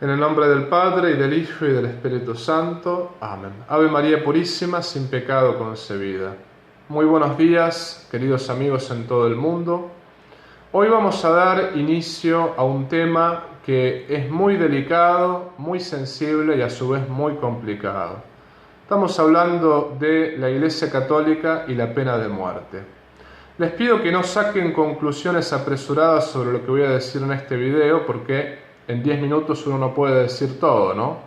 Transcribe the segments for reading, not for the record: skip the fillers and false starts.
En el nombre del Padre, y del Hijo, y del Espíritu Santo. Amén. Ave María Purísima, sin pecado concebida. Muy buenos días, queridos amigos en todo el mundo. Hoy vamos a dar inicio a un tema que es muy delicado, muy sensible y a su vez muy complicado. Estamos hablando de la Iglesia Católica y la pena de muerte. Les pido que no saquen conclusiones apresuradas sobre lo que voy a decir en este video, porque en 10 minutos uno no puede decir todo, ¿no?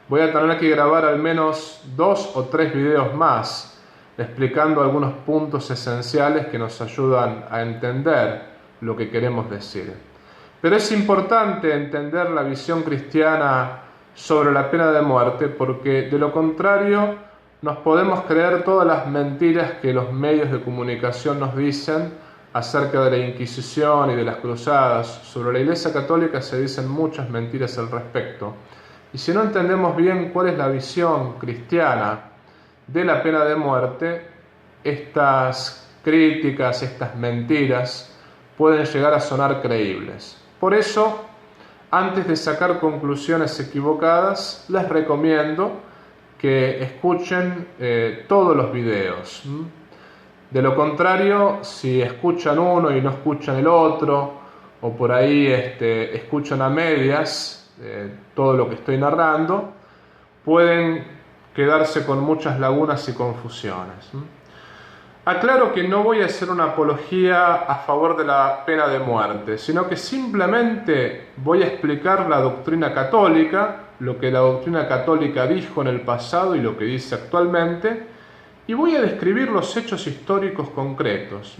Voy a tener que grabar al menos 2 o 3 videos más explicando algunos puntos esenciales que nos ayudan a entender lo que queremos decir. Pero es importante entender la visión cristiana sobre la pena de muerte, porque de lo contrario nos podemos creer todas las mentiras que los medios de comunicación nos dicen acerca de la Inquisición y de las cruzadas. Sobre la Iglesia Católica se dicen muchas mentiras al respecto. Y si no entendemos bien cuál es la visión cristiana de la pena de muerte, estas críticas, estas mentiras, pueden llegar a sonar creíbles. Por eso, antes de sacar conclusiones equivocadas, les recomiendo que escuchen todos los videos. De lo contrario, si escuchan uno y no escuchan el otro, o por ahí escuchan a medias todo lo que estoy narrando, pueden quedarse con muchas lagunas y confusiones. Aclaro que no voy a hacer una apología a favor de la pena de muerte, sino que simplemente voy a explicar la doctrina católica, lo que la doctrina católica dijo en el pasado y lo que dice actualmente, y voy a describir los hechos históricos concretos.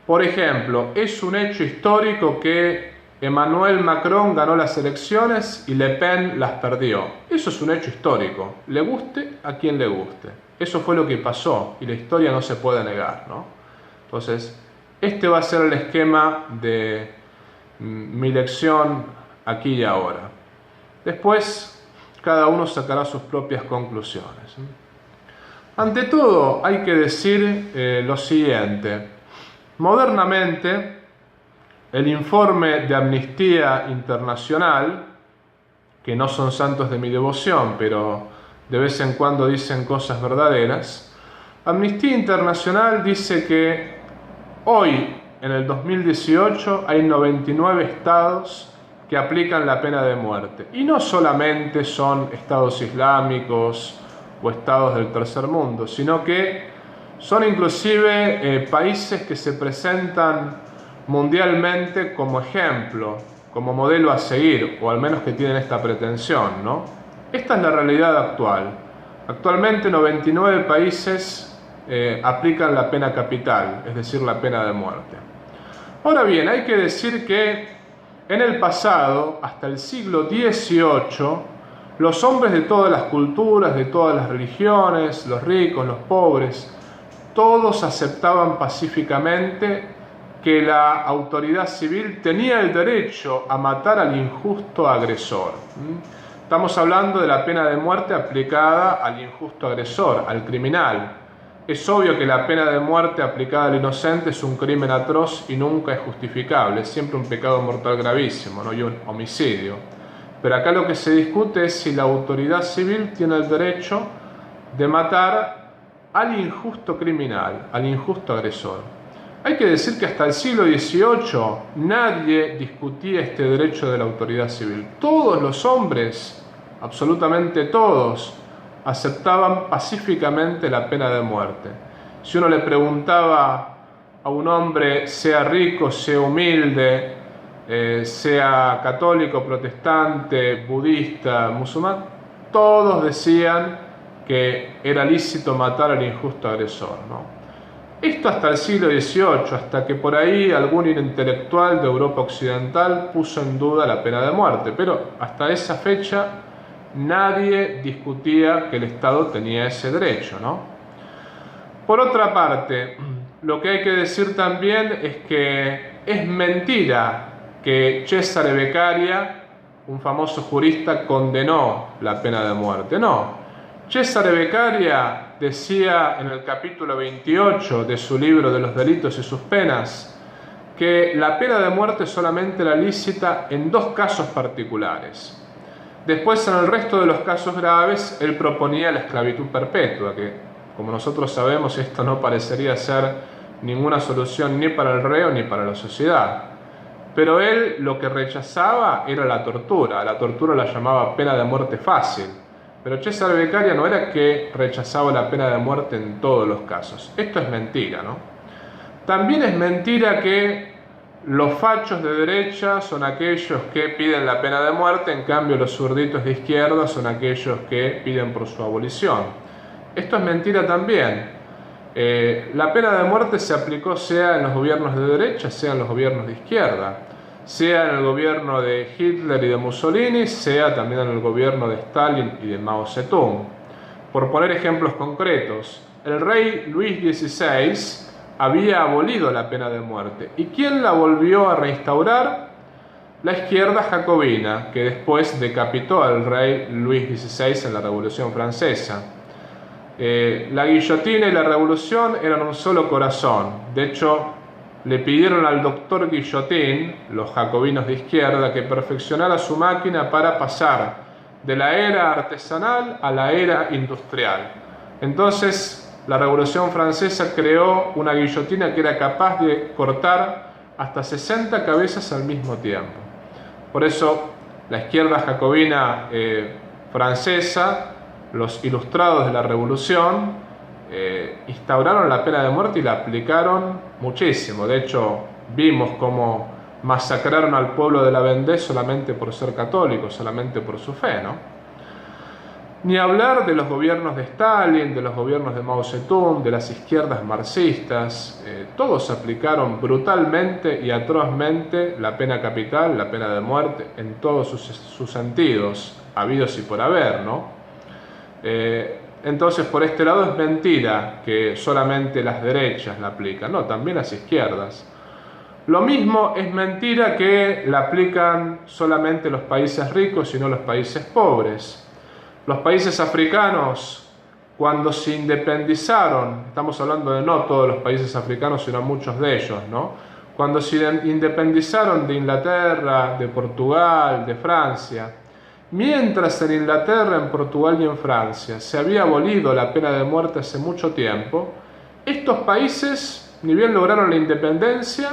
Por ejemplo, es un hecho histórico que Emmanuel Macron ganó las elecciones y Le Pen las perdió. Eso es un hecho histórico, le guste a quien le guste. Eso fue lo que pasó y la historia no se puede negar, ¿no? Entonces, este va a ser el esquema de mi lección aquí y ahora. Después, cada uno sacará sus propias conclusiones. Ante todo, hay que decir lo siguiente. Modernamente, el informe de Amnistía Internacional, que no son santos de mi devoción, pero de vez en cuando dicen cosas verdaderas, Amnistía Internacional dice que hoy, en el 2018, hay 99 estados que aplican la pena de muerte. Y no solamente son estados islámicos o estados del tercer mundo, sino que son inclusive países que se presentan mundialmente como ejemplo, como modelo a seguir, o al menos que tienen esta pretensión, ¿no? Esta es la realidad actual. Actualmente 99 países aplican la pena capital, es decir, la pena de muerte. Ahora bien, hay que decir que en el pasado, hasta el siglo XVIII, los hombres de todas las culturas, de todas las religiones, los ricos, los pobres, todos aceptaban pacíficamente que la autoridad civil tenía el derecho a matar al injusto agresor. Estamos hablando de la pena de muerte aplicada al injusto agresor, al criminal. Es obvio que la pena de muerte aplicada al inocente es un crimen atroz y nunca es justificable, es siempre un pecado mortal gravísimo, ¿no? Y un homicidio. Pero acá lo que se discute es si la autoridad civil tiene el derecho de matar al injusto criminal, al injusto agresor. Hay que decir que hasta el siglo XVIII nadie discutía este derecho de la autoridad civil. Todos los hombres, absolutamente todos, aceptaban pacíficamente la pena de muerte. Si uno le preguntaba a un hombre, sea rico, sea humilde, sea católico, protestante, budista, musulmán, todos decían que era lícito matar al injusto agresor, ¿no? Esto hasta el siglo XVIII, hasta que por ahí algún intelectual de Europa Occidental puso en duda la pena de muerte, pero hasta esa fecha nadie discutía que el Estado tenía ese derecho, ¿no? Por otra parte, lo que hay que decir también es que es mentira que Cesare Beccaria, un famoso jurista, condenó la pena de muerte. No, Cesare Beccaria decía en el capítulo 28 de su libro de los delitos y sus penas que la pena de muerte solamente era lícita en 2 casos particulares. Después, en el resto de los casos graves, él proponía la esclavitud perpetua, que, como nosotros sabemos, esto no parecería ser ninguna solución ni para el reo ni para la sociedad. Pero él lo que rechazaba era la tortura. A la tortura la llamaba pena de muerte fácil. Pero Cesare Beccaria no era que rechazaba la pena de muerte en todos los casos. Esto es mentira, ¿no? También es mentira que los fachos de derecha son aquellos que piden la pena de muerte, en cambio los zurditos de izquierda son aquellos que piden por su abolición. Esto es mentira también. La pena de muerte se aplicó sea en los gobiernos de derecha, sea en los gobiernos de izquierda, sea en el gobierno de Hitler y de Mussolini, sea también en el gobierno de Stalin y de Mao Zedong. Por poner ejemplos concretos, el rey Luis XVI había abolido la pena de muerte. ¿Y quién la volvió a reinstaurar? La izquierda jacobina, que después decapitó al rey Luis XVI en la Revolución Francesa. La guillotina y la revolución eran un solo corazón. De hecho, le pidieron al doctor Guillotín, los jacobinos de izquierda, que perfeccionara su máquina para pasar de la era artesanal a la era industrial. Entonces, la Revolución Francesa creó una guillotina que era capaz de cortar hasta 60 cabezas al mismo tiempo. Por eso, la izquierda jacobina francesa, los ilustrados de la Revolución, instauraron la pena de muerte y la aplicaron muchísimo. De hecho, vimos cómo masacraron al pueblo de la Vendée solamente por ser católicos, solamente por su fe, ¿no? Ni hablar de los gobiernos de Stalin, de los gobiernos de Mao Zedong, de las izquierdas marxistas. Todos aplicaron brutalmente y atrozmente la pena capital, la pena de muerte, en todos sus sentidos, habidos y por haber, ¿no? Entonces, por este lado es mentira que solamente las derechas la aplican, no, también las izquierdas. Lo mismo es mentira que la aplican solamente los países ricos y no los países pobres. Los países africanos, cuando se independizaron, estamos hablando de no todos los países africanos, sino muchos de ellos, ¿no? Cuando se independizaron de Inglaterra, de Portugal, de Francia, mientras en Inglaterra, en Portugal y en Francia se había abolido la pena de muerte hace mucho tiempo, estos países, ni bien lograron la independencia,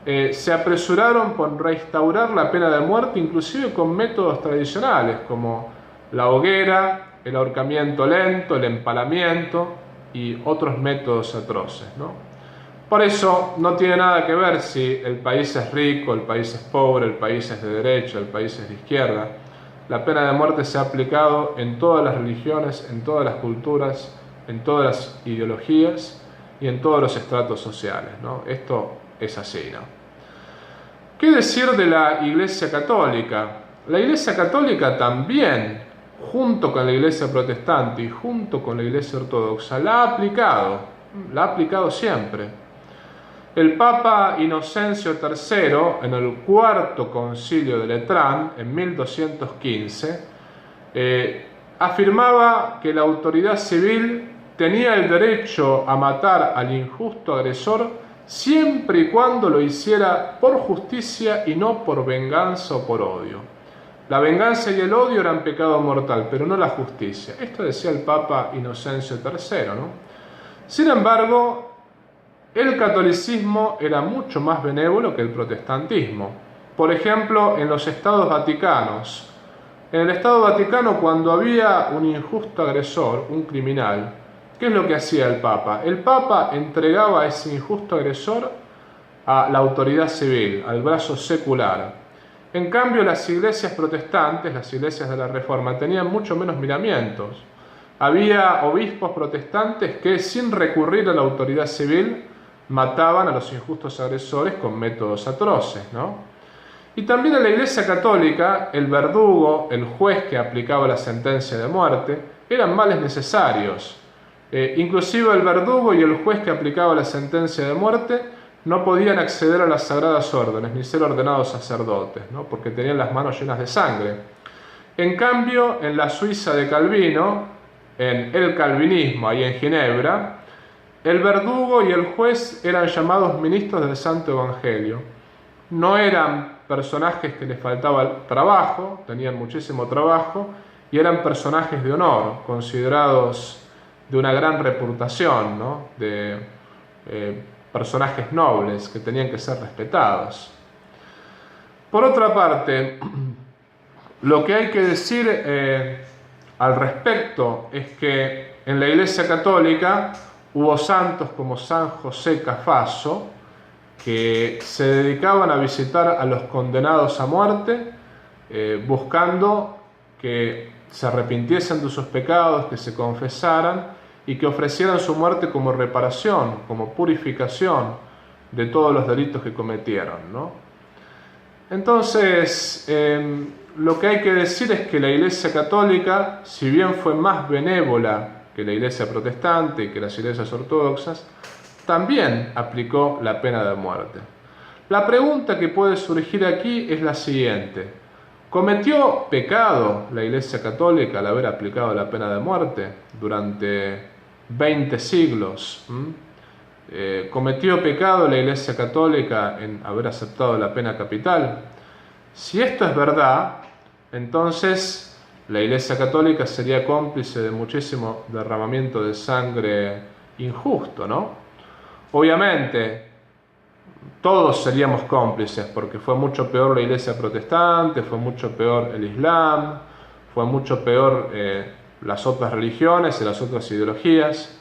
se apresuraron por reinstaurar la pena de muerte, inclusive con métodos tradicionales como la hoguera, el ahorcamiento lento, el empalamiento y otros métodos atroces, ¿no? Por eso no tiene nada que ver si el país es rico, el país es pobre, el país es de derecha, el país es de izquierda. La pena de muerte se ha aplicado en todas las religiones, en todas las culturas, en todas las ideologías y en todos los estratos sociales, ¿no? Esto es así, ¿no? ¿Qué decir de la Iglesia Católica? La Iglesia Católica también, junto con la Iglesia Protestante y junto con la Iglesia Ortodoxa, la ha aplicado siempre. El Papa Inocencio III, en el Cuarto Concilio de Letrán, en 1215, afirmaba que la autoridad civil tenía el derecho a matar al injusto agresor siempre y cuando lo hiciera por justicia y no por venganza o por odio. La venganza y el odio eran pecado mortal, pero no la justicia. Esto decía el Papa Inocencio III, ¿no? Sin embargo, el catolicismo era mucho más benévolo que el protestantismo. Por ejemplo, en los Estados Vaticanos. En el Estado Vaticano, cuando había un injusto agresor, un criminal, ¿qué es lo que hacía el Papa? El Papa entregaba a ese injusto agresor a la autoridad civil, al brazo secular. En cambio, las iglesias protestantes, las iglesias de la Reforma, tenían mucho menos miramientos. Había obispos protestantes que, sin recurrir a la autoridad civil, mataban a los injustos agresores con métodos atroces, ¿no? Y también en la Iglesia Católica, el verdugo, el juez que aplicaba la sentencia de muerte, eran males necesarios. Inclusive el verdugo y el juez que aplicaba la sentencia de muerte no podían acceder a las sagradas órdenes ni ser ordenados sacerdotes, ¿no? Porque tenían las manos llenas de sangre. En cambio, en la Suiza de Calvino, en el calvinismo, ahí en Ginebra, El verdugo y el juez eran llamados ministros del Santo Evangelio. No eran personajes que les faltaba trabajo, tenían muchísimo trabajo, y eran personajes de honor, considerados de una gran reputación, ¿no? De personajes nobles que tenían que ser respetados. Por otra parte, lo que hay que decir al respecto es que en la Iglesia Católica hubo santos como San José Cafaso, que se dedicaban a visitar a los condenados a muerte, buscando que se arrepintiesen de sus pecados, que se confesaran y que ofrecieran su muerte como reparación, como purificación de todos los delitos que cometieron, ¿no? Entonces, lo que hay que decir es que la Iglesia Católica, si bien fue más benévola que la Iglesia Protestante y que las iglesias ortodoxas, también aplicó la pena de muerte. La pregunta que puede surgir aquí es la siguiente: ¿cometió pecado la Iglesia Católica al haber aplicado la pena de muerte durante 20 siglos? ¿Cometió pecado la Iglesia Católica en haber aceptado la pena capital? Si esto es verdad, entonces la Iglesia Católica sería cómplice de muchísimo derramamiento de sangre injusto, ¿no? Obviamente, todos seríamos cómplices, porque fue mucho peor la Iglesia Protestante, fue mucho peor el Islam, fue mucho peor las otras religiones y las otras ideologías.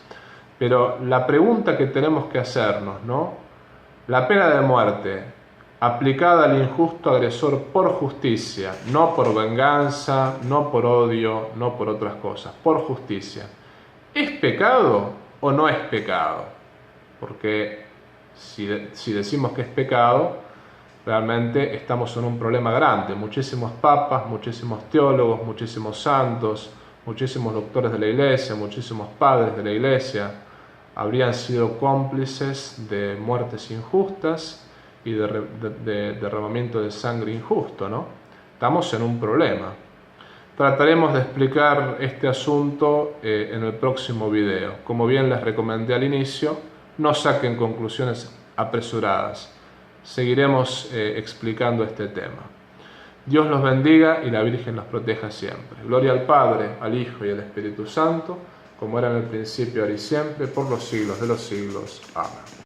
Pero la pregunta que tenemos que hacernos, ¿no? La pena de muerte aplicada al injusto agresor por justicia, no por venganza, no por odio, no por otras cosas, por justicia, ¿es pecado o no es pecado? Porque si decimos que es pecado, realmente estamos en un problema grande. Muchísimos papas, muchísimos teólogos, muchísimos santos, muchísimos doctores de la Iglesia, muchísimos padres de la Iglesia habrían sido cómplices de muertes injustas y de derramamiento de sangre injusto, ¿no? Estamos en un problema. Trataremos de explicar este asunto en el próximo video. Como bien les recomendé al inicio, no saquen conclusiones apresuradas. Seguiremos explicando este tema. Dios los bendiga y la Virgen los proteja siempre. Gloria al Padre, al Hijo y al Espíritu Santo, como era en el principio, ahora y siempre, por los siglos de los siglos. Amén.